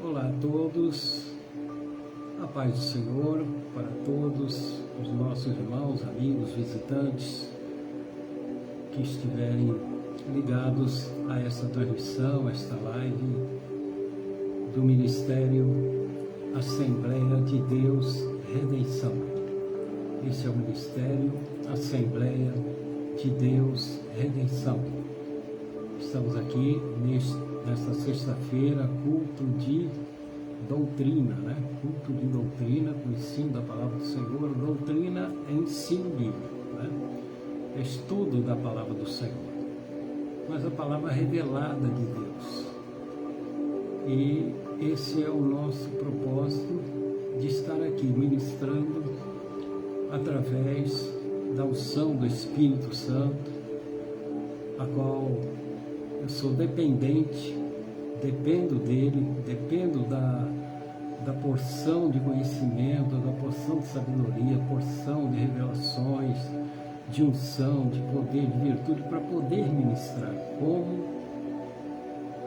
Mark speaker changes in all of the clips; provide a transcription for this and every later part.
Speaker 1: Olá a todos, a paz do Senhor para todos os nossos irmãos, amigos, visitantes que estiverem ligados a essa transmissão, a esta live do Ministério Assembleia de Deus Redenção. Esse é o Ministério Assembleia de Deus Redenção. Estamos aqui nesta sexta-feira, culto de doutrina, Culto de doutrina, o ensino da palavra do Senhor. Doutrina é ensino bíblico, Estudo da palavra do Senhor, mas a palavra revelada de Deus. E esse é o nosso propósito de estar aqui ministrando através da unção do Espírito Santo, a qual eu sou dependente, dependo dele, dependo da porção de conhecimento, da porção de sabedoria, porção de revelações, de unção, de poder, de virtude, para poder ministrar como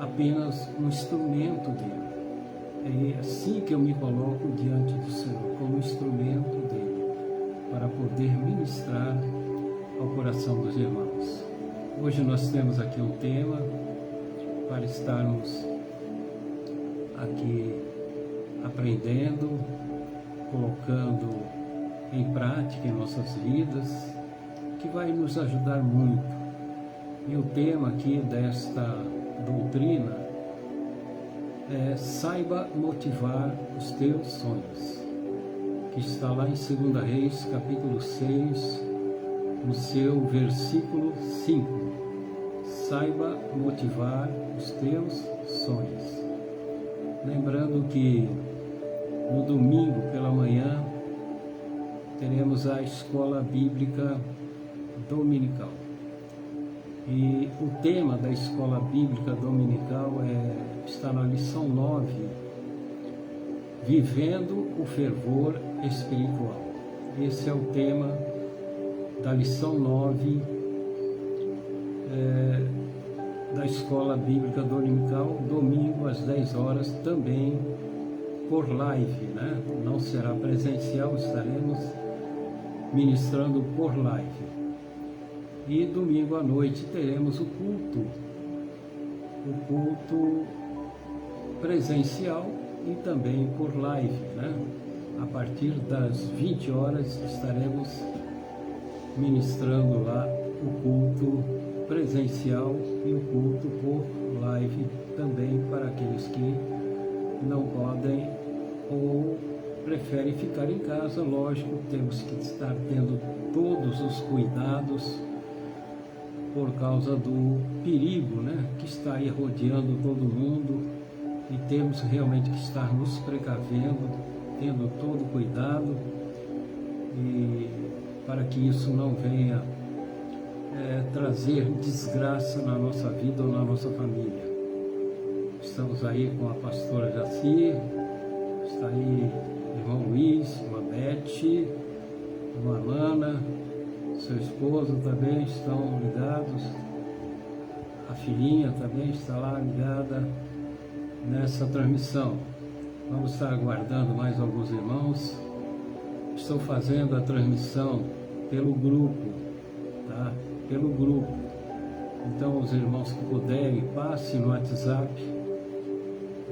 Speaker 1: apenas um instrumento dele. É assim que eu me coloco diante do Senhor, como instrumento dele, para poder ministrar ao coração dos irmãos. Hoje nós temos aqui um tema para estarmos aqui aprendendo, colocando em prática em nossas vidas, que vai nos ajudar muito. E o tema aqui desta doutrina é: saiba motivar os teus sonhos, que está lá em 2 Reis, capítulo 6, no seu versículo 5. Saiba motivar os teus sonhos. Lembrando que no domingo pela manhã teremos a escola bíblica dominical. E o tema da escola bíblica dominical está na lição 9, Vivendo o Fervor Espiritual. Esse é o tema da lição 9 da Escola Bíblica Dominical, domingo às 10 horas, também por live, Não será presencial, estaremos ministrando por live. E domingo à noite teremos o culto presencial e também por live, A partir das 20 horas estaremos ministrando lá o culto presencial e o culto por live também para aqueles que não podem ou preferem ficar em casa. Lógico, temos que estar tendo todos os cuidados por causa do perigo, que está aí rodeando todo mundo, e temos realmente que estar nos precavendo, tendo todo cuidado, e para que isso não venha trazer desgraça na nossa vida ou na nossa família. Estamos aí com a pastora Jaci, está aí o irmão Luiz, irmã Beth, irmã Lana, seu esposo também estão ligados, a filhinha também está lá ligada nessa transmissão. Vamos estar aguardando mais alguns irmãos. Estou fazendo a transmissão pelo grupo, Pelo grupo. Então, os irmãos que puderem, passem no WhatsApp,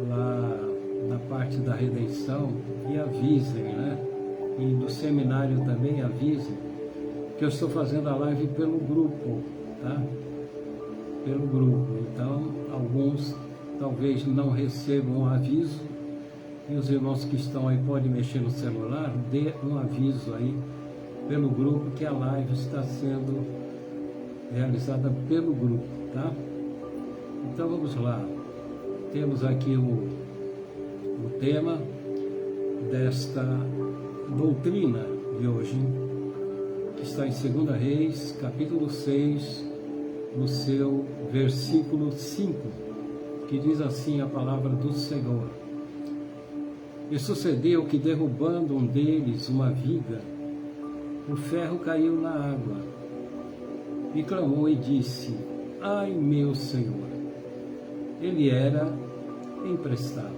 Speaker 1: lá na parte da redenção, e avisem, E do seminário também avisem que eu estou fazendo a live pelo grupo, Pelo grupo. Então, alguns talvez não recebam um aviso, e os irmãos que estão aí podem mexer no celular, dê um aviso aí pelo grupo que a live está sendo realizada pelo grupo, Então vamos lá. Temos aqui o tema desta doutrina de hoje, que está em 2 Reis, capítulo 6, no seu versículo 5, que diz assim a palavra do Senhor: E sucedeu que, derrubando um deles uma viga, o ferro caiu na água, e clamou e disse: Ai, meu Senhor! Ele era emprestado.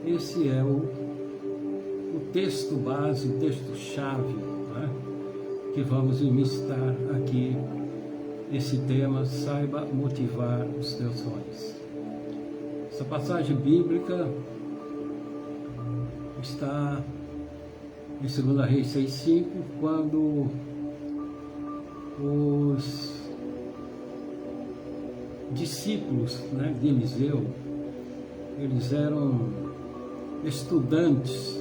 Speaker 1: esse é o texto base, o texto-chave, né, que vamos iniciar aqui, esse tema, saiba motivar os teus sonhos. Essa passagem bíblica está em 2 Reis 6,5, quando os discípulos, né, de Eliseu, eles eram estudantes,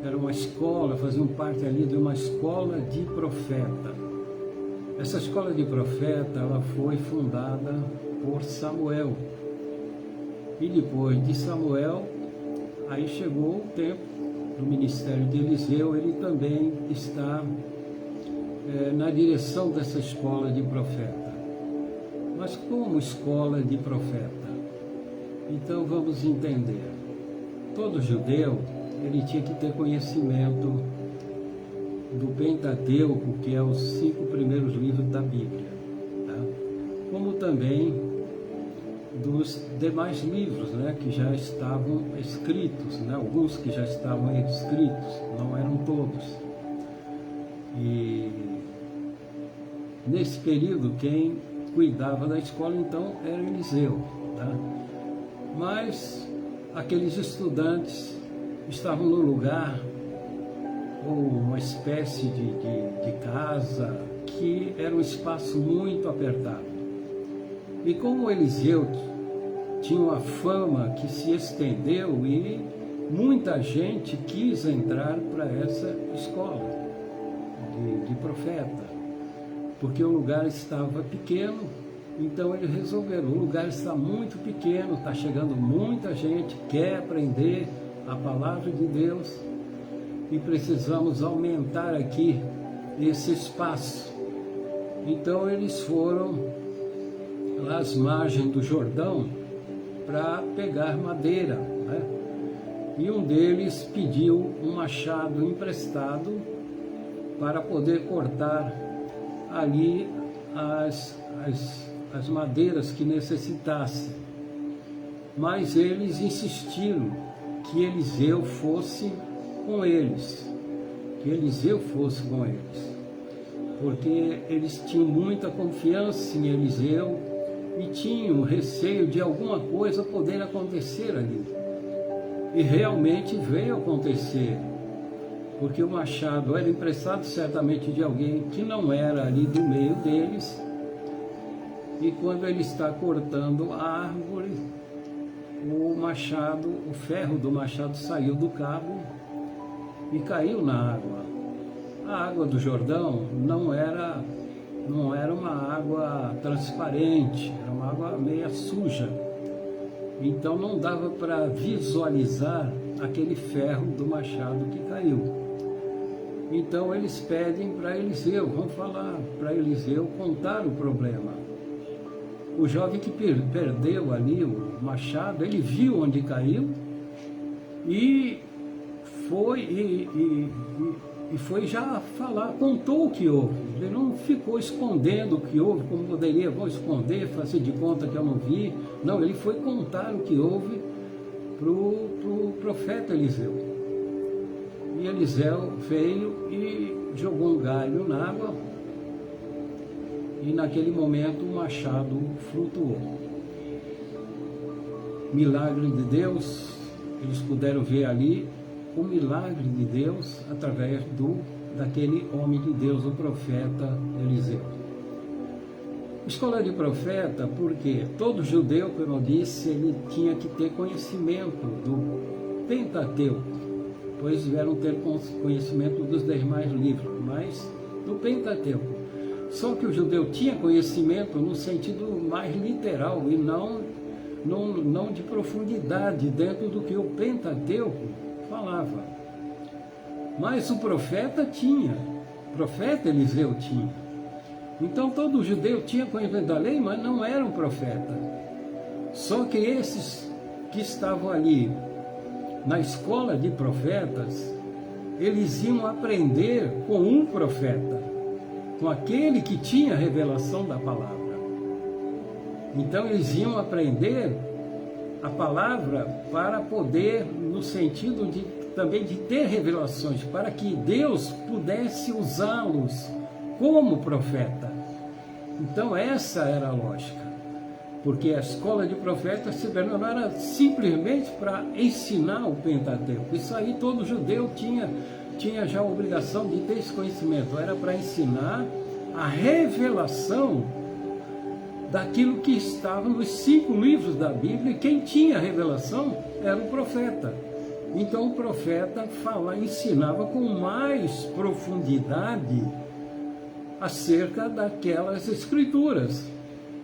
Speaker 1: era uma escola, faziam parte ali de uma escola de profeta. Essa escola de profeta, ela foi fundada por Samuel. E depois de Samuel, aí chegou o tempo do ministério de Eliseu, ele também está na direção dessa escola de profeta. Mas como escola de profeta? Então vamos entender. Todo judeu, ele tinha que ter conhecimento do Pentateuco, que é os 5 primeiros livros da Bíblia, tá? Como também dos demais livros, né, que já estavam escritos, né, alguns que já estavam escritos, não eram todos. E nesse período, quem cuidava da escola, então, era Eliseu, tá? Mas aqueles estudantes estavam no lugar, ou uma espécie de casa, que era um espaço muito apertado. E como Eliseu tinha uma fama que se estendeu e muita gente quis entrar para essa escola de profeta, porque o lugar estava pequeno. Então eles resolveram, o lugar está muito pequeno, está chegando muita gente, quer aprender a palavra de Deus e precisamos aumentar aqui esse espaço. Então eles foram às margens do Jordão para pegar madeira, né? E um deles pediu um machado emprestado para poder cortar ali as madeiras que necessitasse. Mas eles insistiram que Eliseu fosse com eles, porque eles tinham muita confiança em Eliseu e tinham receio de alguma coisa poder acontecer ali. E realmente veio acontecer, porque o machado era emprestado certamente de alguém que não era ali do meio deles, e quando ele está cortando a árvore, o ferro do machado saiu do cabo e caiu na água. A água do Jordão não era uma água transparente, era uma água meia suja. Então não dava para visualizar aquele ferro do machado que caiu. Então eles pedem para Eliseu, vão falar para Eliseu contar o problema. O jovem que perdeu ali o machado, ele viu onde caiu e foi já falar, contou o que houve. Ele não ficou escondendo o que houve, como poderia, vou esconder, fazer de conta que eu não vi. Não, ele foi contar o que houve para o profeta Eliseu. E Eliseu veio e jogou um galho na água, e naquele momento o machado flutuou. Milagre de Deus, eles puderam ver ali o milagre de Deus através daquele homem de Deus, o profeta Eliseu. Escola de profeta, porque todo judeu, como eu disse, ele tinha que ter conhecimento do Pentateuco, pois vieram ter conhecimento dos demais livros, mas do Pentateuco. Só que o judeu tinha conhecimento no sentido mais literal e não de profundidade dentro do que o Pentateuco falava. Mas o profeta Eliseu tinha. Então todo judeu tinha conhecimento da lei, mas não era um profeta. Só que esses que estavam ali na escola de profetas, eles iam aprender com um profeta, com aquele que tinha a revelação da palavra. Então eles iam aprender a palavra para poder, no sentido de também de ter revelações, para que Deus pudesse usá-los como profeta. Então essa era a lógica, porque a escola de profetas não era simplesmente para ensinar o Pentateuco. Isso aí todo judeu tinha já a obrigação de ter esse conhecimento, era para ensinar a revelação daquilo que estava nos 5 livros da Bíblia, e quem tinha a revelação era o profeta. Então o profeta ensinava com mais profundidade acerca daquelas escrituras.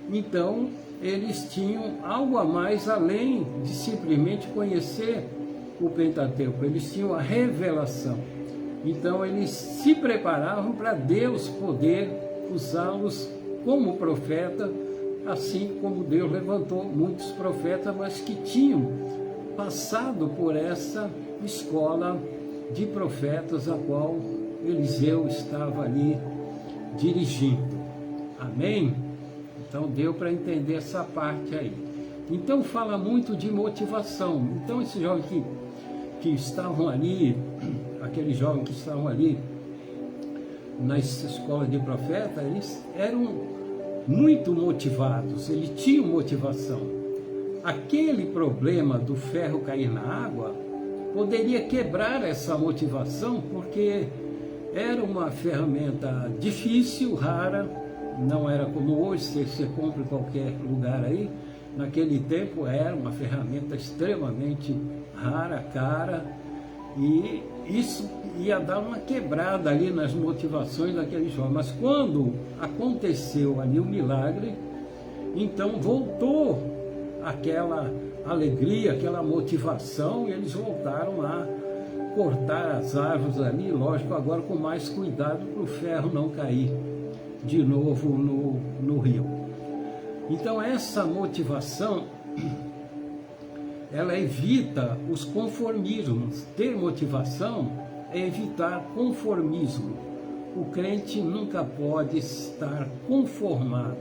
Speaker 1: Então eles tinham algo a mais além de simplesmente conhecer o Pentateuco, eles tinham a revelação. Então eles se preparavam para Deus poder usá-los como profeta, assim como Deus levantou muitos profetas, mas que tinham passado por essa escola de profetas a qual Eliseu estava ali dirigindo. Amém? Então deu para entender essa parte aí. Então fala muito de motivação. Então esses jovens que estavam ali, aqueles jovens que estavam ali na escola de profeta, eles eram muito motivados, eles tinham motivação. Aquele problema do ferro cair na água poderia quebrar essa motivação, porque era uma ferramenta difícil, rara, não era como hoje, você compra em qualquer lugar aí. Naquele tempo era uma ferramenta extremamente rara, cara, e isso ia dar uma quebrada ali nas motivações daqueles jovens. Mas quando aconteceu ali o milagre, então voltou aquela alegria, aquela motivação, e eles voltaram a cortar as árvores ali, lógico, agora com mais cuidado para o ferro não cair de novo no rio. Então essa motivação, ela evita os conformismos. Ter motivação é evitar conformismo. O crente nunca pode estar conformado.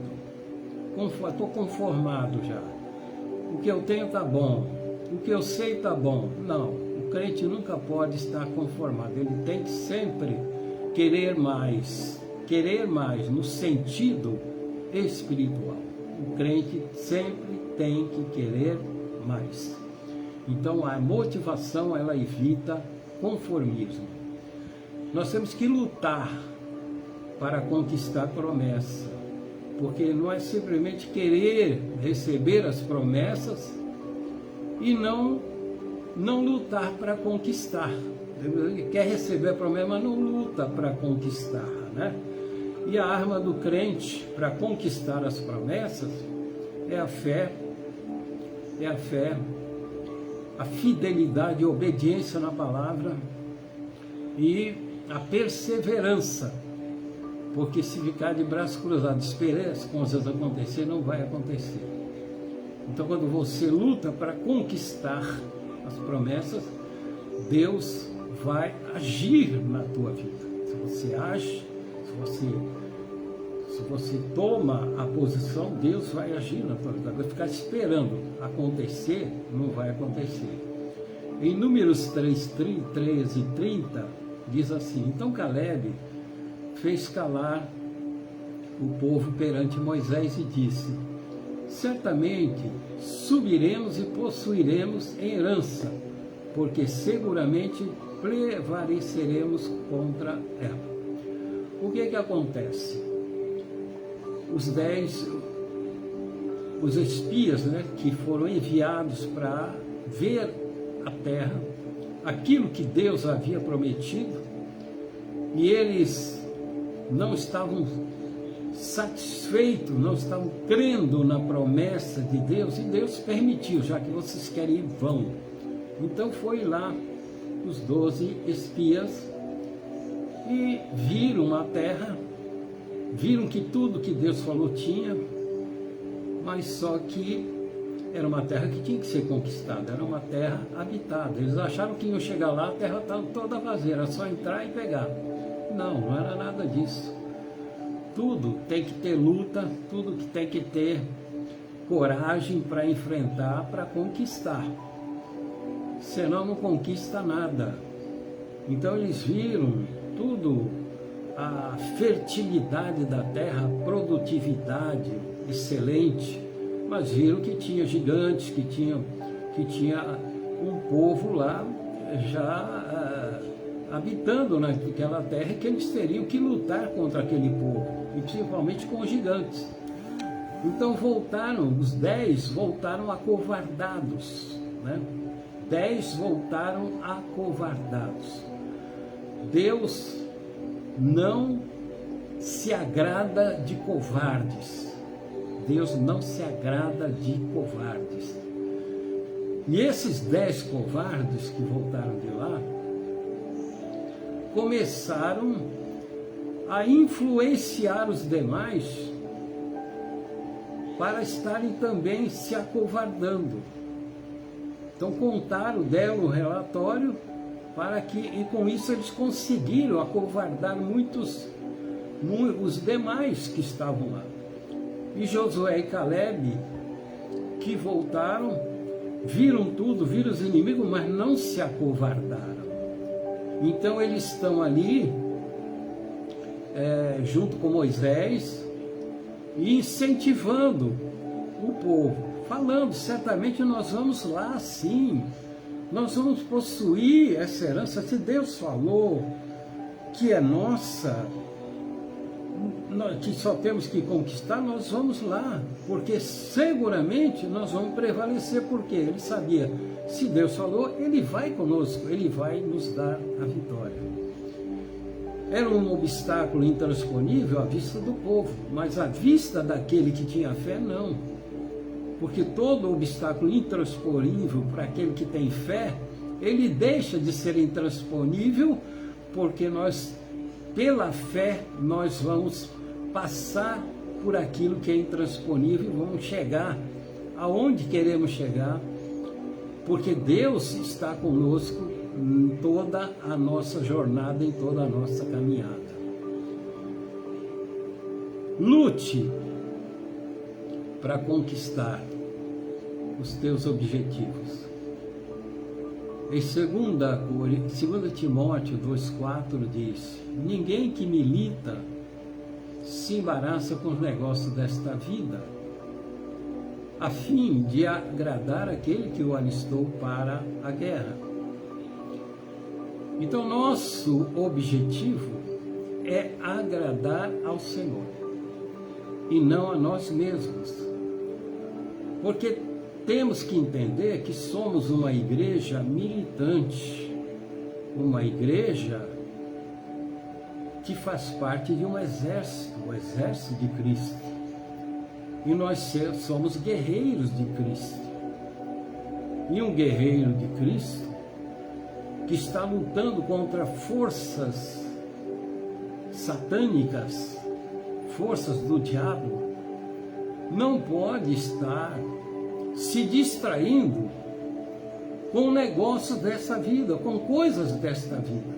Speaker 1: Estou conformado já. O que eu tenho está bom. O que eu sei está bom. Não, o crente nunca pode estar conformado. Ele tem que sempre querer mais no sentido espiritual. O crente sempre tem que querer mais. Então a motivação, ela evita conformismo. Nós temos que lutar para conquistar a promessa, porque não é simplesmente querer receber as promessas e não lutar para conquistar. Ele quer receber a promessa, mas não luta para conquistar, né? E a arma do crente para conquistar as promessas é a fé, a fidelidade e obediência na palavra e a perseverança, porque se ficar de braços cruzados, esperar as coisas acontecer, não vai acontecer. Então quando você luta para conquistar as promessas, Deus vai agir na tua vida. Se você age, se você toma a posição, Deus vai agir na tua vida. Vai ficar esperando acontecer, não vai acontecer. Em Números 3 e 30, diz assim: então Caleb fez calar o povo perante Moisés e disse: certamente subiremos e possuiremos em herança, porque seguramente prevaleceremos contra ela. O que acontece? Os espias, né, que foram enviados para ver a terra, aquilo que Deus havia prometido, e eles não estavam satisfeitos, não estavam crendo na promessa de Deus, e Deus permitiu: já que vocês querem ir, vão. Então foi lá os 12 espias e viram a terra, viram que tudo que Deus falou tinha, mas só que era uma terra que tinha que ser conquistada, era uma terra habitada. Eles acharam que iam chegar lá, a terra estava toda vazia, era só entrar e pegar. Não era nada disso. Tudo tem que ter luta, tudo que tem que ter coragem para enfrentar, para conquistar. Senão não conquista nada. Então eles viram tudo, a fertilidade da terra, a produtividade excelente, mas viram que tinha gigantes, que tinha um povo lá já habitando naquela terra, e que eles teriam que lutar contra aquele povo, e principalmente com os gigantes. Então os 10 voltaram acovardados, né? 10 voltaram acovardados. Deus não se agrada de covardes. Deus não se agrada de covardes. E esses 10 covardes que voltaram de lá começaram a influenciar os demais para estarem também se acovardando. Então deram o relatório e com isso eles conseguiram acovardar os demais que estavam lá. E Josué e Caleb, que voltaram, viram tudo, viram os inimigos, mas não se acovardaram. Então eles estão ali, junto com Moisés, e incentivando o povo, falando: certamente nós vamos lá sim, nós vamos possuir essa herança. Se Deus falou que é nossa, que só temos que conquistar, nós vamos lá, porque seguramente nós vamos prevalecer, porque ele sabia, se Deus falou, ele vai conosco, ele vai nos dar a vitória. Era um obstáculo intransponível à vista do povo, mas à vista daquele que tinha fé, não. Porque todo obstáculo intransponível para aquele que tem fé, ele deixa de ser intransponível, porque pela fé, nós vamos passar por aquilo que é intransponível, vamos chegar aonde queremos chegar, porque Deus está conosco em toda a nossa jornada, em toda a nossa caminhada. Lute para conquistar os teus objetivos. Em 2 Timóteo 2,4 diz: ninguém que milita se embaraça com os negócios desta vida, a fim de agradar aquele que o alistou para a guerra. Então, nosso objetivo é agradar ao Senhor e não a nós mesmos, porque temos que entender que somos uma igreja militante, uma igreja que faz parte de um exército, o exército de Cristo. E nós somos guerreiros de Cristo. E um guerreiro de Cristo que está lutando contra forças satânicas, forças do diabo, não pode estar se distraindo com negócios dessa vida, com coisas desta vida.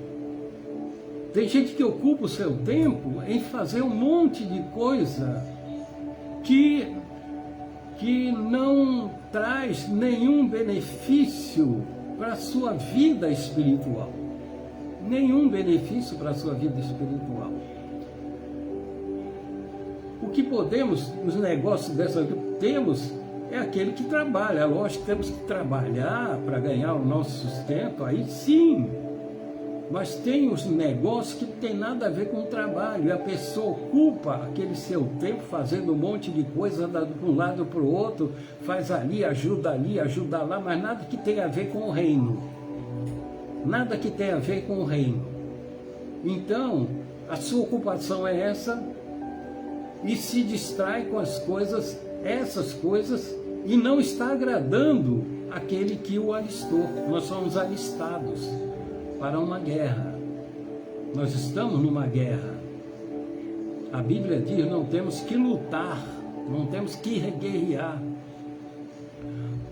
Speaker 1: Tem gente que ocupa o seu tempo em fazer um monte de coisa que não traz nenhum benefício para a sua vida espiritual. Nenhum benefício para a sua vida espiritual. O que podemos, os negócios dessa vida, temos é aquele que trabalha. Lógico que temos que trabalhar para ganhar o nosso sustento, aí sim. Mas tem os negócios que não tem nada a ver com o trabalho, e a pessoa ocupa aquele seu tempo fazendo um monte de coisa, anda de um lado para o outro, faz ali, ajuda lá, mas nada que tenha a ver com o reino. Nada que tenha a ver com o reino. Então, a sua ocupação é essa, e se distrai com essas coisas, e não está agradando aquele que o alistou. Nós somos alistados para uma guerra. Nós estamos numa guerra. A Bíblia diz: não temos que lutar, não temos que guerrear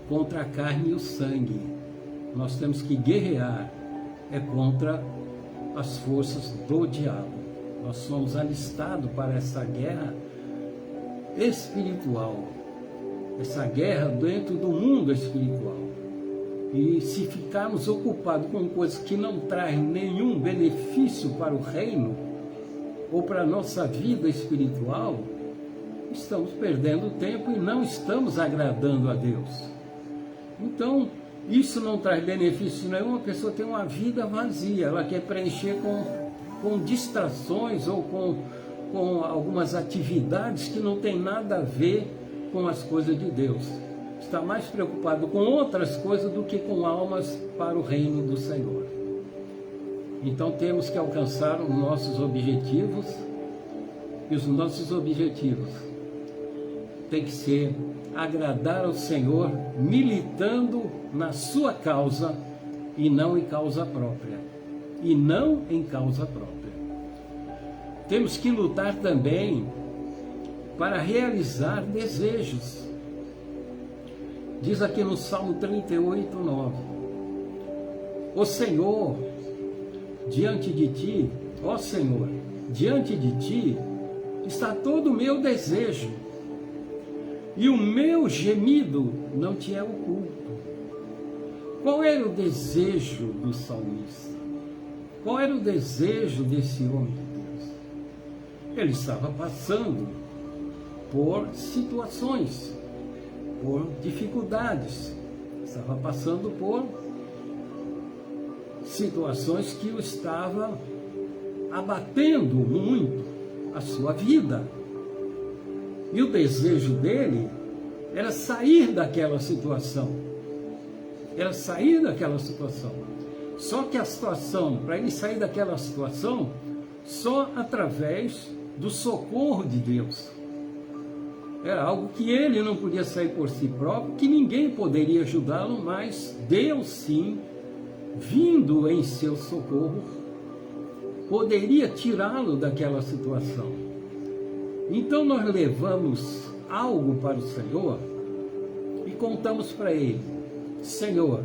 Speaker 1: contra a carne e o sangue. Nós temos que guerrear contra as forças do diabo. Nós somos alistados para essa guerra espiritual. essa guerra dentro do mundo espiritual. E se ficarmos ocupados com coisas que não trazem nenhum benefício para o reino ou para a nossa vida espiritual, estamos perdendo tempo e não estamos agradando a Deus. Então, isso não traz benefício nenhum. A pessoa tem uma vida vazia, ela quer preencher com distrações ou com algumas atividades que não tem nada a ver com as coisas de Deus. Está mais preocupado com outras coisas do que com almas para o reino do Senhor. Então temos que alcançar os nossos objetivos, e os nossos objetivos tem que ser agradar ao Senhor, militando na sua causa e não em causa própria. E não em causa própria. Temos que lutar também para realizar desejos. Diz aqui no Salmo 38, 9. O Senhor, diante de ti, ó Senhor, diante de ti está todo o meu desejo, e o meu gemido não te é oculto. Qual era o desejo do salmista? Qual era o desejo desse homem de Deus? Ele estava passando por situações, por dificuldades, estava passando por situações que o estavam abatendo muito a sua vida. E o desejo dele era sair daquela situação. Era sair daquela situação. Só que a situação, para ele sair daquela situação, só através do socorro de Deus. Era algo que ele não podia sair por si próprio, que ninguém poderia ajudá-lo, mas Deus sim, vindo em seu socorro, poderia tirá-lo daquela situação. Então nós levamos algo para o Senhor e contamos para Ele: Senhor,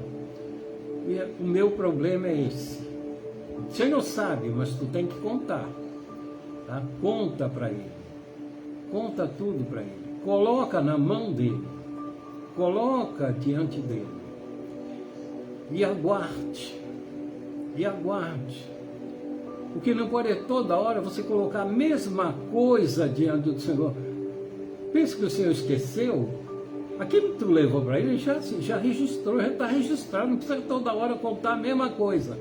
Speaker 1: o meu problema é esse. O Senhor sabe, mas tu tem que contar. Tá? Conta para Ele. Conta tudo para Ele. Coloca na mão dEle. Coloca diante dEle. E aguarde. E aguarde. O que não pode é toda hora você colocar a mesma coisa diante do Senhor. Pensa que o Senhor esqueceu? Aquilo que tu levou para Ele, já registrou, já está registrado. Não precisa toda hora contar a mesma coisa.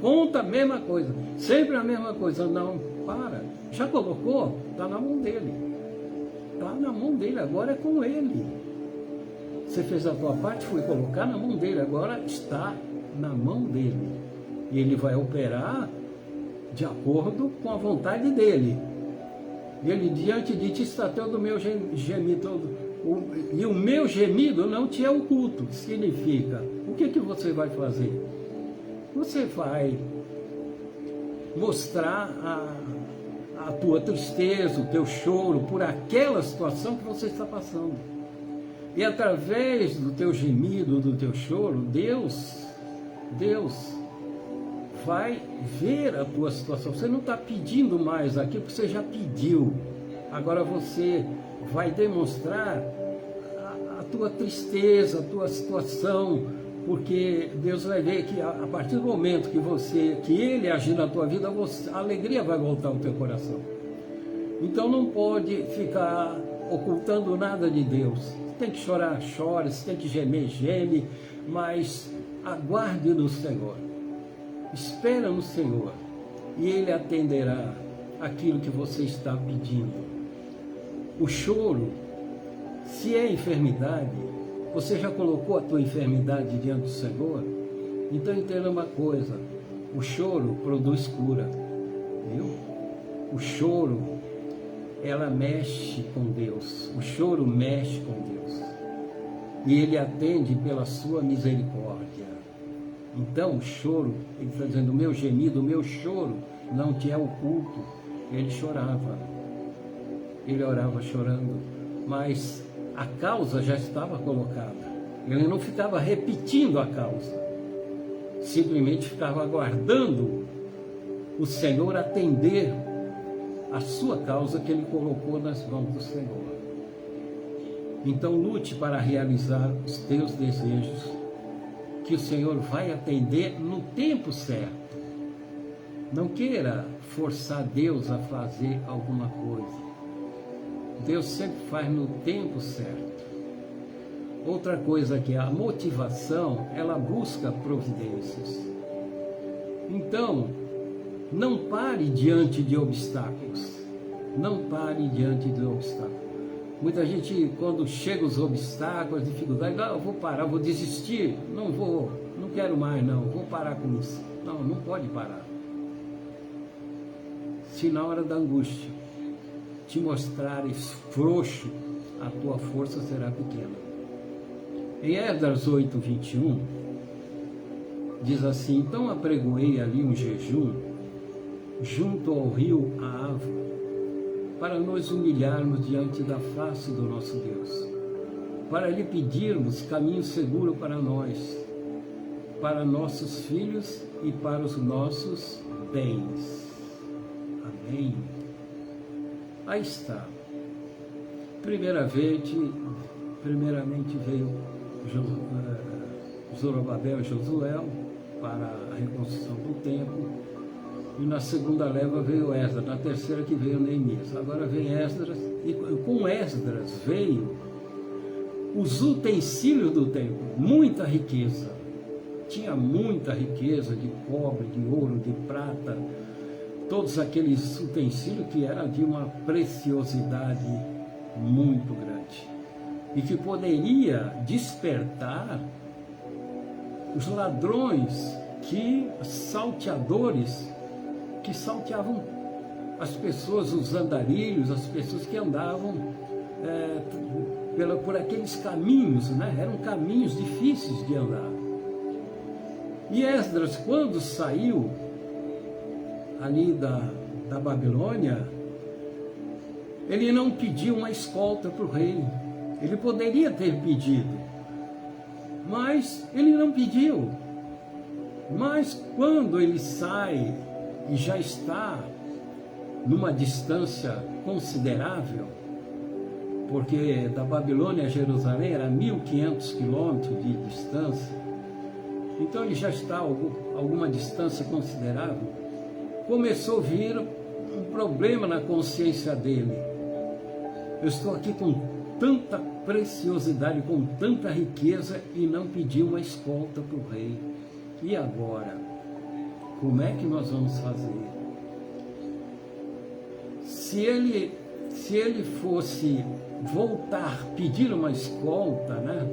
Speaker 1: Conta a mesma coisa. Sempre a mesma coisa. Não, para. Já colocou? Está na mão dEle. Está na mão dEle, agora é com Ele. Você fez a tua parte, foi colocar na mão dEle, agora está na mão dEle. E Ele vai operar de acordo com a vontade dEle. Ele, diante de ti está todo o meu gemido, e o meu gemido não te é oculto. Significa, o que você vai fazer? Você vai mostrar a tua tristeza, o teu choro por aquela situação que você está passando. E através do teu gemido, do teu choro, Deus vai ver a tua situação. Você não está pedindo mais aquilo que você já pediu. Agora você vai demonstrar a tua tristeza, a tua situação, porque Deus vai ver que a partir do momento que Ele agir na tua vida, a alegria vai voltar ao teu coração. Então não pode ficar ocultando nada de Deus. Você tem que chorar, chore, você tem que gemer, geme, mas aguarde no Senhor. Espera no Senhor e Ele atenderá aquilo que você está pedindo. O choro, se é enfermidade, você já colocou a tua enfermidade diante do Senhor? Então entenda uma coisa: o choro produz cura, viu? O choro, ela mexe com Deus. O choro mexe com Deus e Ele atende pela sua misericórdia. Então o choro, Ele está dizendo: o meu gemido, o meu choro não te é oculto. Ele chorava, ele orava chorando, mas a causa já estava colocada. Ele não ficava repetindo a causa, simplesmente ficava aguardando o Senhor atender a sua causa que Ele colocou nas mãos do Senhor. Então lute para realizar os teus desejos, que o Senhor vai atender no tempo certo. Não queira forçar Deus a fazer alguma coisa. Deus sempre faz no tempo certo. Outra coisa que é a motivação, ela busca providências. Então, não pare diante de obstáculos. Não pare diante de obstáculos. Muita gente, quando chega os obstáculos, as dificuldades, eu vou parar, vou desistir, não quero mais não, vou parar com isso. Não, não pode parar. Se na hora da angústia te mostrares frouxo, a tua força será pequena. Em Esdras 8:21, diz assim: então apregoei ali um jejum junto ao rio Ahava, para nos humilharmos diante da face do nosso Deus, para lhe pedirmos caminho seguro para nós, para nossos filhos e para os nossos bens. Amém. Aí está. Primeiramente veio Zorobabel e Josué para a reconstrução do templo, e na segunda leva veio Esdras, na terceira que veio Neemias. Agora vem Esdras, e com Esdras veio os utensílios do templo, muita riqueza. Tinha muita riqueza de cobre, de ouro, de prata, todos aqueles utensílios que eram de uma preciosidade muito grande e que poderia despertar os ladrões, salteadores, que salteavam as pessoas, os andarilhos, as pessoas que andavam por aqueles caminhos, né? Eram caminhos difíceis de andar. E Esdras, quando saiu ali da Babilônia, ele não pediu uma escolta para o rei. Ele poderia ter pedido, mas ele não pediu. Mas quando ele sai e já está numa distância considerável, porque da Babilônia a Jerusalém era 1.500 quilômetros de distância, então ele já está a alguma distância considerável, começou a vir um problema na consciência dele. Eu estou aqui com tanta preciosidade, com tanta riqueza, e não pedi uma escolta para o rei. E agora? Como é que nós vamos fazer? Se ele fosse voltar, pedir uma escolta, né?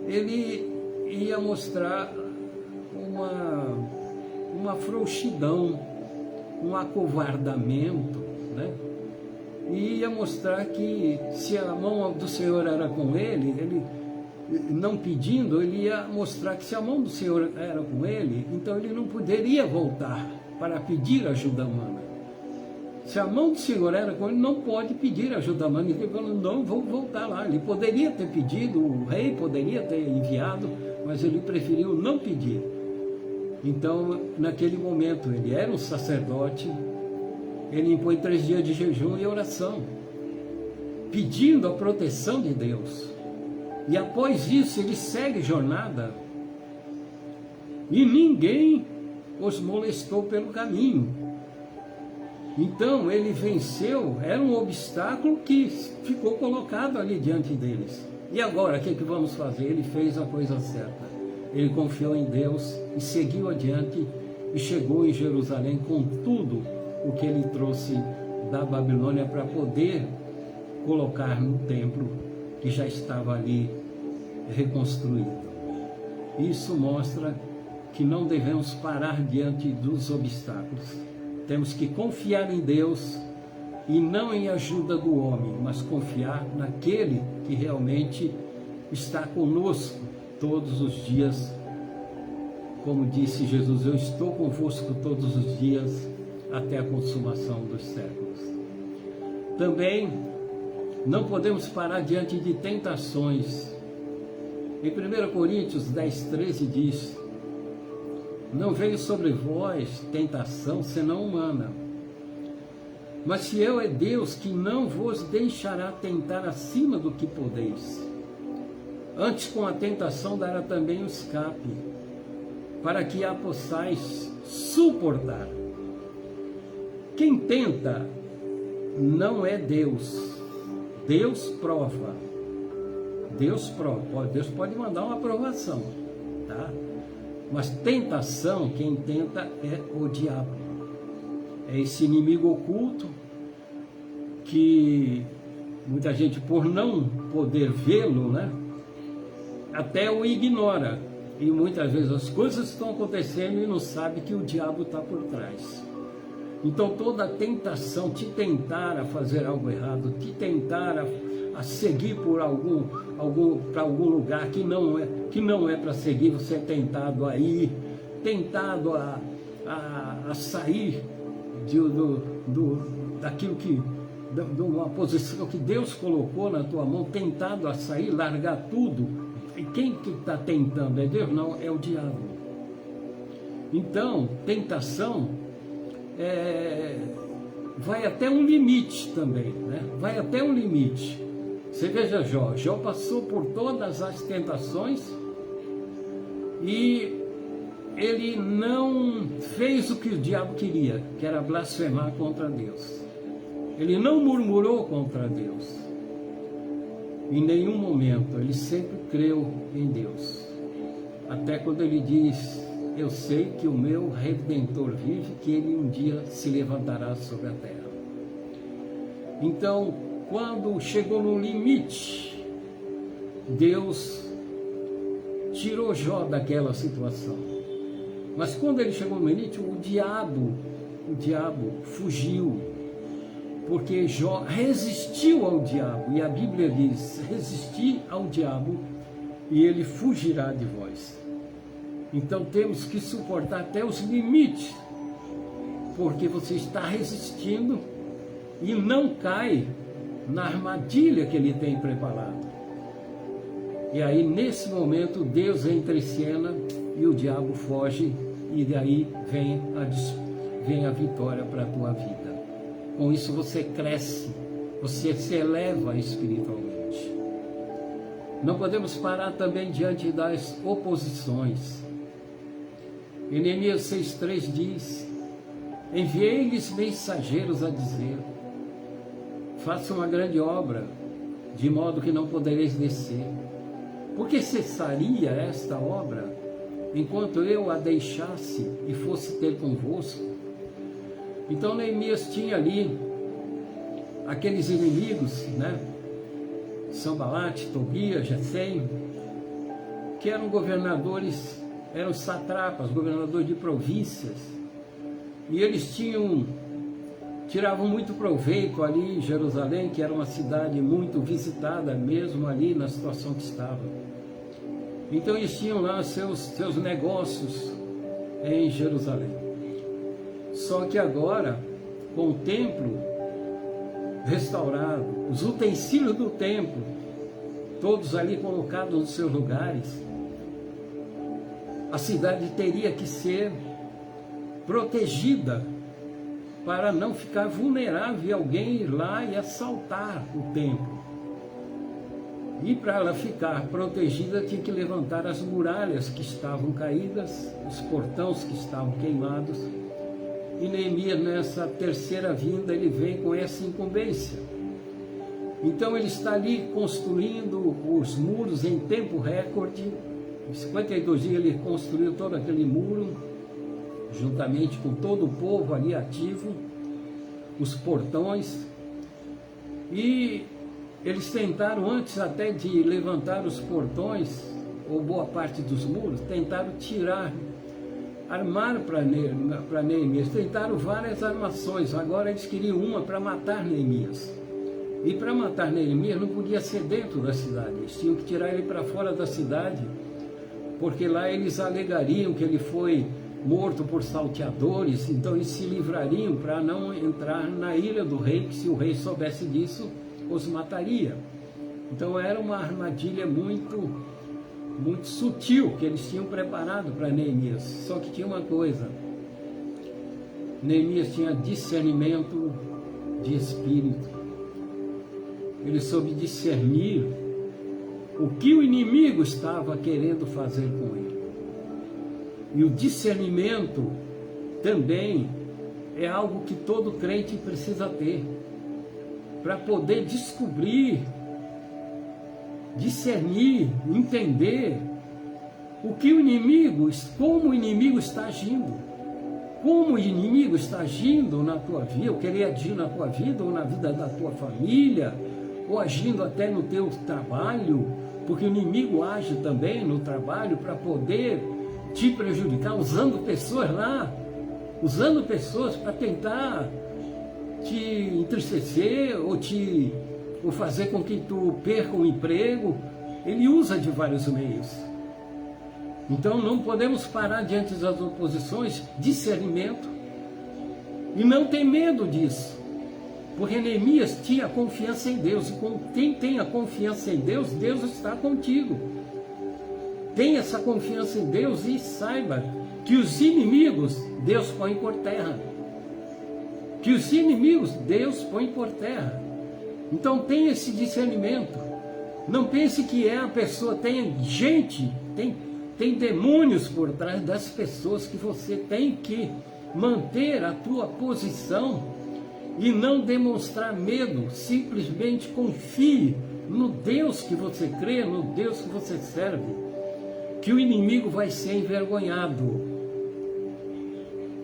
Speaker 1: Ele ia mostrar uma frouxidão, um acovardamento, né? E ia mostrar que se a mão do Senhor era com ele não pedindo, ele ia mostrar que se a mão do Senhor era com ele, então ele não poderia voltar para pedir ajuda humana. Se a mão do Senhor era com ele, não pode pedir ajuda humana. Ele falou, não, vou voltar lá. Ele poderia ter pedido, o rei poderia ter enviado, mas ele preferiu não pedir. Então, naquele momento, ele era um sacerdote, ele impõe 3 dias de jejum e oração, pedindo a proteção de Deus. E após isso, ele segue jornada, e ninguém os molestou pelo caminho. Então, ele venceu, era um obstáculo que ficou colocado ali diante deles. E agora, o que vamos fazer? Ele fez a coisa certa. Ele confiou em Deus e seguiu adiante e chegou em Jerusalém com tudo o que ele trouxe da Babilônia para poder colocar no templo que já estava ali reconstruído. Isso mostra que não devemos parar diante dos obstáculos. Temos que confiar em Deus e não em ajuda do homem, mas confiar naquele que realmente está conosco todos os dias. Como disse Jesus, eu estou convosco todos os dias até a consumação dos séculos. Também não podemos parar diante de tentações. Em 1 Coríntios 10:13 diz: não veio sobre vós tentação senão humana, Mas fiel é Deus, que não vos deixará tentar acima do que podeis. Antes, com a tentação, dará também o escape, para que a possais suportar. Quem tenta não é Deus. Deus prova. Deus prova. Deus pode mandar uma aprovação, tá? Mas tentação, quem tenta é o diabo. É esse inimigo oculto que muita gente, por não poder vê-lo, né, até o ignora. E muitas vezes as coisas estão acontecendo e não sabe que o diabo está por trás. Então toda tentação, te tentar a fazer algo errado, te tentar a seguir por para algum lugar que não é para seguir, você é tentado a ir, tentado a sair daquilo que, de uma posição que Deus colocou na tua mão, tentado a sair, largar tudo. E quem que está tentando? É Deus? Não, é o diabo. Então, tentação vai até um limite também, né? Vai até um limite. Você veja Jó. Jó passou por todas as tentações e ele não fez o que o diabo queria, que era blasfemar contra Deus. Ele não murmurou contra Deus. Em nenhum momento, ele sempre creu em Deus. Até quando ele diz, eu sei que o meu Redentor vive, que ele um dia se levantará sobre a terra. Então, quando chegou no limite, Deus tirou Jó daquela situação. Mas quando ele chegou no limite, o diabo fugiu. Porque Jó resistiu ao diabo, e a Bíblia diz, resistir ao diabo e ele fugirá de vós. Então temos que suportar até os limites, porque você está resistindo e não cai na armadilha que ele tem preparado. E aí nesse momento Deus entra em cena e o diabo foge, e daí vem a vitória para a tua vida. Com isso você cresce, você se eleva espiritualmente. Não podemos parar também diante das oposições. Em Neemias 6,3 diz, enviei-lhes mensageiros a dizer, faça uma grande obra, de modo que não podereis descer. Porque cessaria esta obra, enquanto eu a deixasse e fosse ter convosco? Então Neemias tinha ali aqueles inimigos, né? Sanbalate, Tobias, Gesem, que eram governadores, eram satrapas, governadores de províncias, e eles tiravam muito proveito ali em Jerusalém, que era uma cidade muito visitada mesmo ali na situação que estava. Então eles tinham lá seus negócios em Jerusalém. Só que agora, com o templo restaurado, os utensílios do templo, todos ali colocados nos seus lugares, a cidade teria que ser protegida para não ficar vulnerável e alguém ir lá e assaltar o templo. E para ela ficar protegida, tinha que levantar as muralhas que estavam caídas, os portões que estavam queimados. E Neemias, nessa terceira vinda, ele vem com essa incumbência. Então ele está ali construindo os muros em tempo recorde. Em 52 dias ele construiu todo aquele muro, juntamente com todo o povo ali ativo, os portões. E eles tentaram, antes até de levantar os portões, ou boa parte dos muros, tentaram armar para Neemias, tentaram várias armações. Agora eles queriam uma para matar Neemias. E para matar Neemias não podia ser dentro da cidade, eles tinham que tirar ele para fora da cidade, porque lá eles alegariam que ele foi morto por salteadores, então eles se livrariam para não entrar na ilha do rei, que se o rei soubesse disso, os mataria. Então era uma armadilha muito sutil que eles tinham preparado para Neemias. Só que tinha uma coisa, Neemias tinha discernimento de espírito. Ele soube discernir o que o inimigo estava querendo fazer com ele. E o discernimento também é algo que todo crente precisa ter, para poder descobrir, discernir, entender o que o inimigo, como o inimigo está agindo. Como o inimigo está agindo na tua vida, ou querer agir na tua vida, ou na vida da tua família, ou agindo até no teu trabalho, porque o inimigo age também no trabalho para poder te prejudicar, usando pessoas lá, usando pessoas para tentar te entristecer, ou fazer com que tu perca o emprego. Ele usa de vários meios. Então não podemos parar diante das oposições, discernimento, e não ter medo disso, porque Neemias tinha confiança em Deus, e quem tem a confiança em Deus, Deus está contigo. Tenha essa confiança em Deus e saiba que os inimigos Deus põe por terra, que os inimigos Deus põe por terra. Então tenha esse discernimento, não pense que a pessoa, tem gente, tem demônios por trás das pessoas, que você tem que manter a tua posição e não demonstrar medo. Simplesmente confie no Deus que você crê, no Deus que você serve, que o inimigo vai ser envergonhado.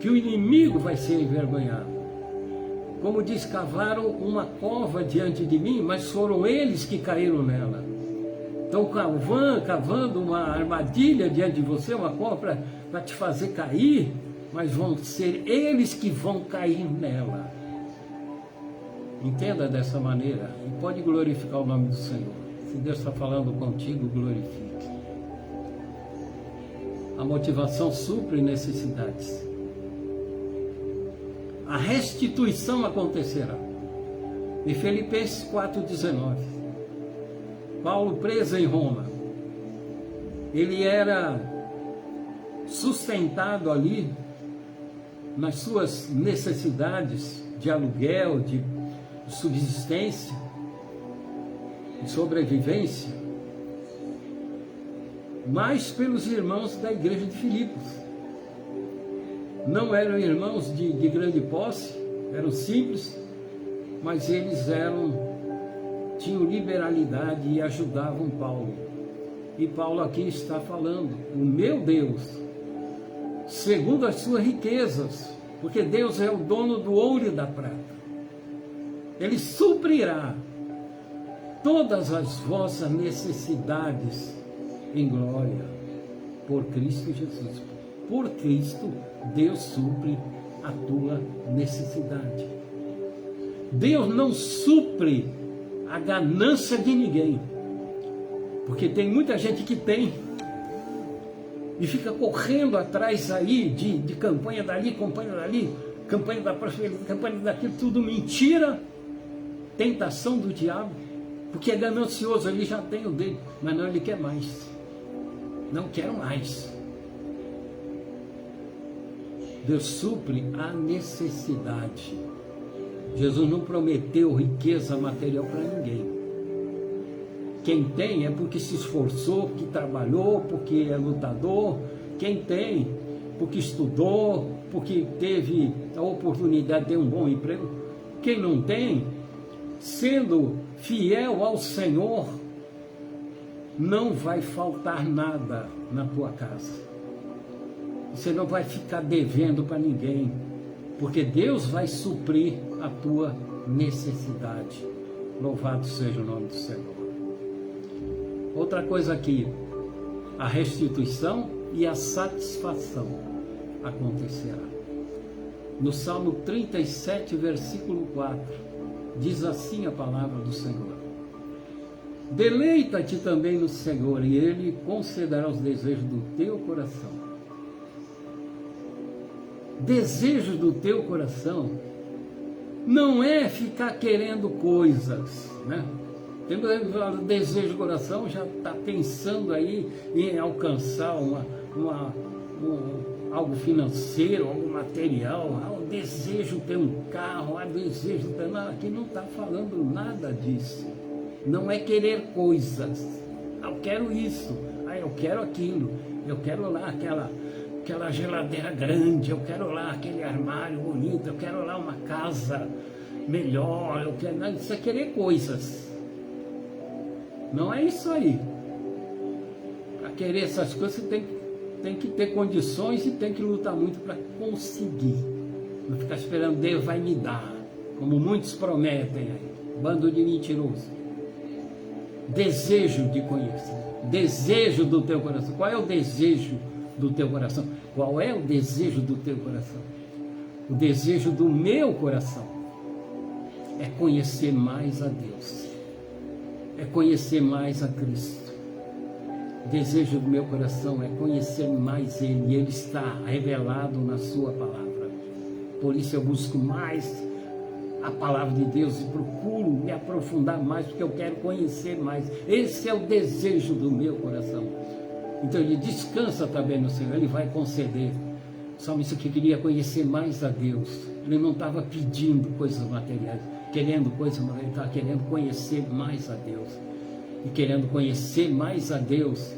Speaker 1: Que o inimigo vai ser envergonhado. Como diz, cavaram uma cova diante de mim, mas foram eles que caíram nela. Estão cavando uma armadilha diante de você, uma cova para te fazer cair, mas vão ser eles que vão cair nela. Entenda dessa maneira e pode glorificar o nome do Senhor. Se Deus está falando contigo, glorifique. A motivação supre necessidades. A restituição acontecerá. Em Filipenses 4,19. Paulo, preso em Roma, ele era sustentado ali nas suas necessidades de aluguel, de subsistência, de sobrevivência, mas pelos irmãos da igreja de Filipos. Não eram irmãos de grande posse, eram simples, mas eles tinham liberalidade e ajudavam Paulo. E Paulo aqui está falando, o meu Deus, segundo as suas riquezas, porque Deus é o dono do ouro e da prata, Ele suprirá todas as vossas necessidades em glória, por Cristo Jesus. Por Cristo, Deus supre a tua necessidade. Deus não supre a ganância de ninguém, porque tem muita gente que tem e fica correndo atrás aí de campanha dali, campanha da prosperidade, campanha daquilo, tudo mentira, tentação do diabo, porque é ganancioso, ele já tem o dele, mas não, ele quer mais, não quero mais. Deus supre a necessidade. Jesus não prometeu riqueza material para ninguém. Quem tem é porque se esforçou, porque trabalhou, porque é lutador. Quem tem, porque estudou, porque teve a oportunidade de ter um bom emprego. Quem não tem, sendo fiel ao Senhor, não vai faltar nada na tua casa. Você não vai ficar devendo para ninguém, porque Deus vai suprir a tua necessidade. Louvado seja o nome do Senhor. Outra coisa aqui, a restituição e a satisfação acontecerá. No Salmo 37, versículo 4, diz assim a palavra do Senhor: deleita-te também no Senhor, e Ele concederá os desejos do teu coração. Desejo do teu coração não é ficar querendo coisas, né? Tem desejo do coração, já está pensando aí em alcançar algo financeiro, algo material, desejo ter um carro, desejo ter... Não, aqui não está falando nada disso. Não é querer coisas. Eu quero isso, eu quero aquilo, eu quero lá aquela geladeira grande, eu quero lá aquele armário bonito, eu quero lá uma casa melhor, eu quero... Não, isso é querer coisas. Não é isso aí. Para querer essas coisas, você tem que ter condições e tem que lutar muito para conseguir. Não ficar esperando, Deus vai me dar, como muitos prometem aí, bando de mentiroso. Desejo de conhecer, desejo do teu coração. Qual é o desejo do teu coração? Qual é o desejo do teu coração? O desejo do meu coração é conhecer mais a Deus, é conhecer mais a Cristo. O desejo do meu coração é conhecer mais Ele, e Ele está revelado na sua palavra. Por isso eu busco mais a palavra de Deus e procuro me aprofundar mais, porque eu quero conhecer mais. Esse é o desejo do meu coração. Então ele descansa também no Senhor, Ele vai conceder. O salmista que queria conhecer mais a Deus, ele não estava pedindo coisas materiais, querendo coisas materiais, ele estava querendo conhecer mais a Deus. E querendo conhecer mais a Deus,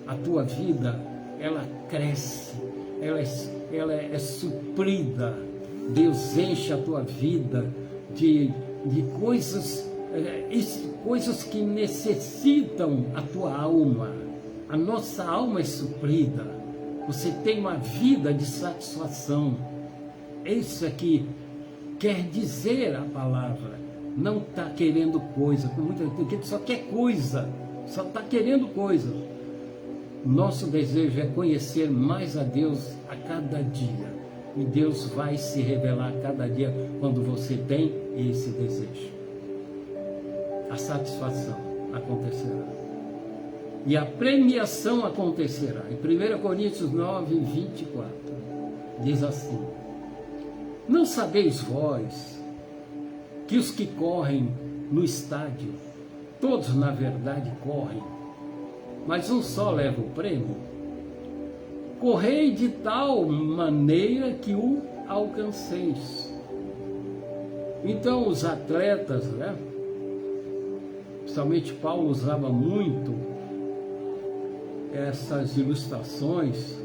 Speaker 1: a tua vida, ela cresce, ela é suprida. Deus enche a tua vida de coisas, coisas que necessitam a tua alma. A nossa alma é suprida. Você tem uma vida de satisfação. Isso aqui quer dizer a palavra. Não está querendo coisa. Muita gente só quer coisa, só está querendo coisa. Nosso desejo é conhecer mais a Deus a cada dia. E Deus vai se revelar a cada dia quando você tem esse desejo. A satisfação acontecerá. E a premiação acontecerá. Em 1 Coríntios 9, 24, diz assim: não sabeis vós que os que correm no estádio, todos na verdade correm, mas um só leva o prêmio? Correi de tal maneira que o alcanceis. Então os atletas, né? Principalmente Paulo usava muito essas ilustrações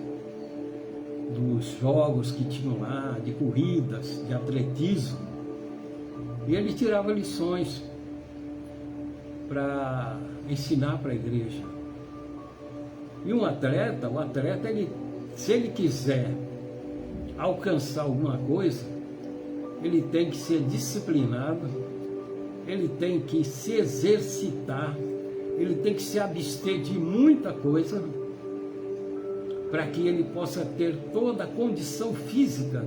Speaker 1: dos jogos que tinham lá, de corridas, de atletismo, e ele tirava lições para ensinar para a igreja. E o atleta, se ele quiser alcançar alguma coisa, ele tem que ser disciplinado, ele tem que se exercitar, ele tem que se abster de muita coisa, para que ele possa ter toda a condição física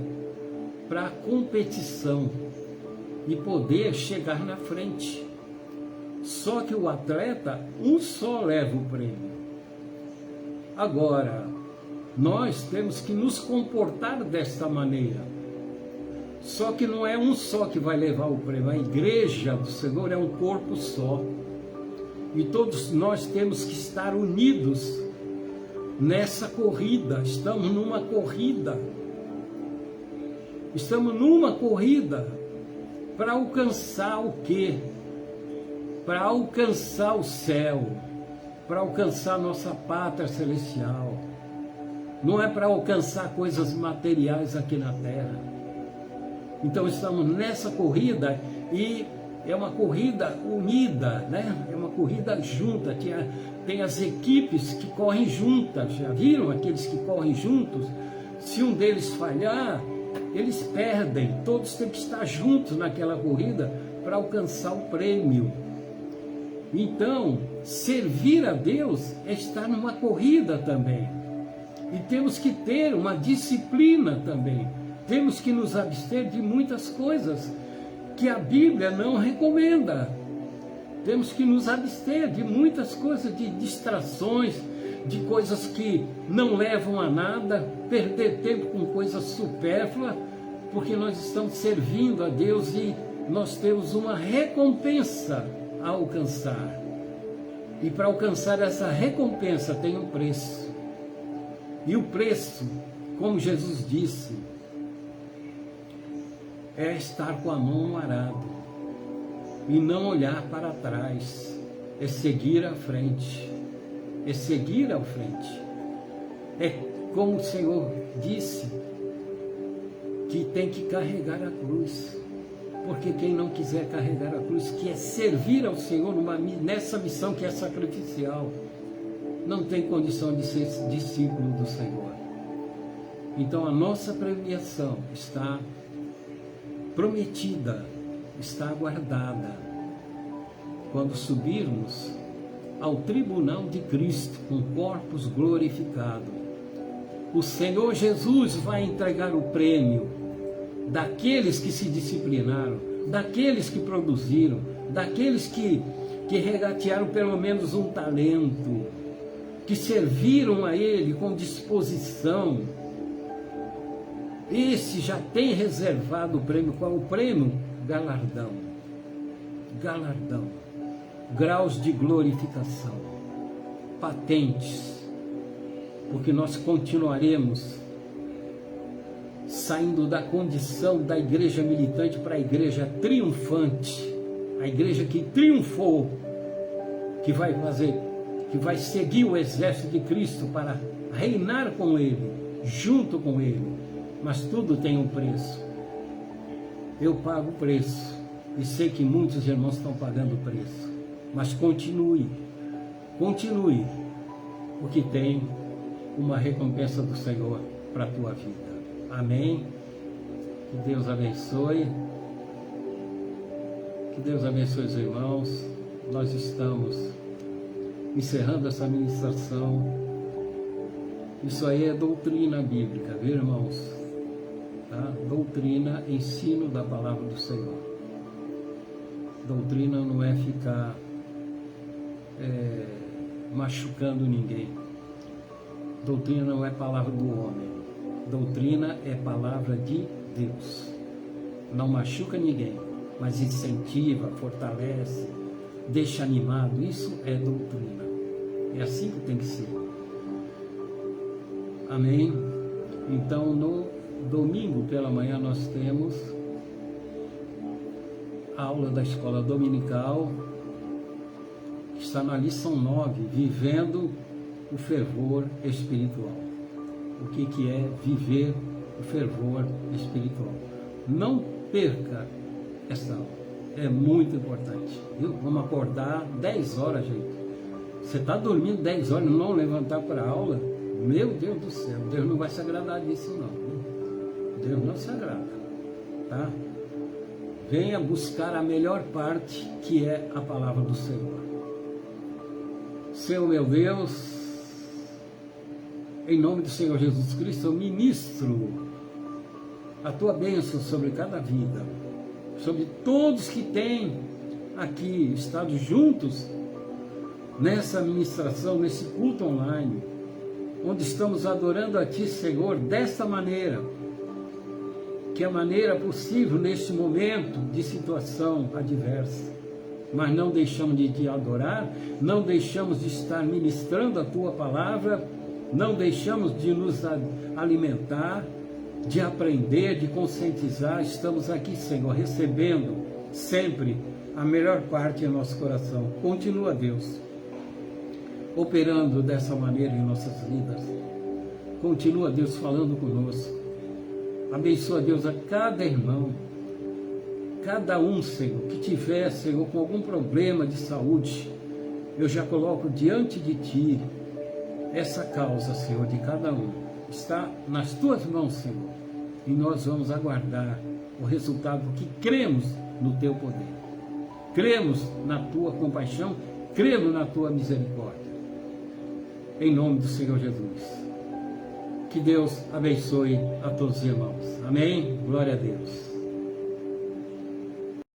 Speaker 1: para a competição e poder chegar na frente. Só que o atleta, um só leva o prêmio. Agora, nós temos que nos comportar desta maneira. Só que não é um só que vai levar o prêmio. A igreja do Senhor é um corpo só. E todos nós temos que estar unidos nessa corrida. Estamos numa corrida. Estamos numa corrida para alcançar o quê? Para alcançar o céu, para alcançar nossa pátria celestial. Não é para alcançar coisas materiais aqui na terra. Então estamos nessa corrida, e é uma corrida unida, né? É uma corrida junta. Tem as equipes que correm juntas. Já viram aqueles que correm juntos? Se um deles falhar, eles perdem. Todos têm que estar juntos naquela corrida para alcançar o prêmio. Então, servir a Deus é estar numa corrida também. E temos que ter uma disciplina também. Temos que nos abster de muitas coisas que a Bíblia não recomenda. Temos que nos abster de muitas coisas, de distrações, de coisas que não levam a nada, perder tempo com coisas supérfluas, porque nós estamos servindo a Deus e nós temos uma recompensa a alcançar. E para alcançar essa recompensa tem um preço. E o preço, como Jesus disse, é estar com a mão no arado e não olhar para trás, é seguir à frente, é seguir à frente. É como o Senhor disse, que tem que carregar a cruz, porque quem não quiser carregar a cruz, que é servir ao Senhor nessa missão que é sacrificial, não tem condição de ser discípulo do Senhor. Então a nossa premiação está prometida, está aguardada, quando subirmos ao tribunal de Cristo com corpos glorificados. O Senhor Jesus vai entregar o prêmio daqueles que se disciplinaram, daqueles que produziram, daqueles que regatearam pelo menos um talento, que serviram a Ele com disposição. Esse já tem reservado o prêmio. Qual o prêmio? Galardão. Galardão. Graus de glorificação. Patentes. Porque nós continuaremos saindo da condição da igreja militante para a igreja triunfante. A igreja que triunfou, que vai seguir o exército de Cristo para reinar com Ele, junto com Ele. Mas tudo tem um preço. Eu pago o preço. E sei que muitos irmãos estão pagando o preço. Mas continue. Continue. Porque tem uma recompensa do Senhor para a tua vida. Amém? Que Deus abençoe. Que Deus abençoe os irmãos. Nós estamos encerrando essa ministração. Isso aí é doutrina bíblica, viu, irmãos? Tá? Doutrina, ensino da palavra do Senhor. Doutrina não é ficar machucando ninguém. Doutrina não é palavra do homem. Doutrina é palavra de Deus. Não machuca ninguém, mas incentiva, fortalece, deixa animado. Isso é doutrina. É assim que tem que ser. Amém? Então, no domingo pela manhã nós temos a aula da escola dominical, que está na lição 9, vivendo o fervor espiritual. O que é viver o fervor espiritual? Não perca essa aula, é muito importante, viu? Vamos acordar 10 horas, gente. Você está dormindo 10 horas e não levantar para a aula? Meu Deus do céu, Deus não vai se agradar disso não, viu? Deus não se agrada, tá? Venha buscar a melhor parte, que é a palavra do Senhor. Senhor meu Deus, em nome do Senhor Jesus Cristo, eu ministro a tua bênção sobre cada vida, sobre todos que têm aqui estado juntos nessa ministração, nesse culto online, onde estamos adorando a Ti, Senhor, desta maneira, que é a maneira possível neste momento de situação adversa. Mas não deixamos de Te adorar, não deixamos de estar ministrando a Tua palavra, não deixamos de nos alimentar, de aprender, de conscientizar. Estamos aqui, Senhor, recebendo sempre a melhor parte em nosso coração. Continua, Deus, operando dessa maneira em nossas vidas. Continua, Deus, falando conosco. Abençoa, Deus, a cada irmão, cada um, Senhor, que tiver, Senhor, com algum problema de saúde. Eu já coloco diante de Ti essa causa, Senhor, de cada um. Está nas Tuas mãos, Senhor. E nós vamos aguardar o resultado, que cremos no Teu poder. Cremos na Tua compaixão, cremos na Tua misericórdia. Em nome do Senhor Jesus. Que Deus abençoe a todos os irmãos. Amém? Glória a Deus.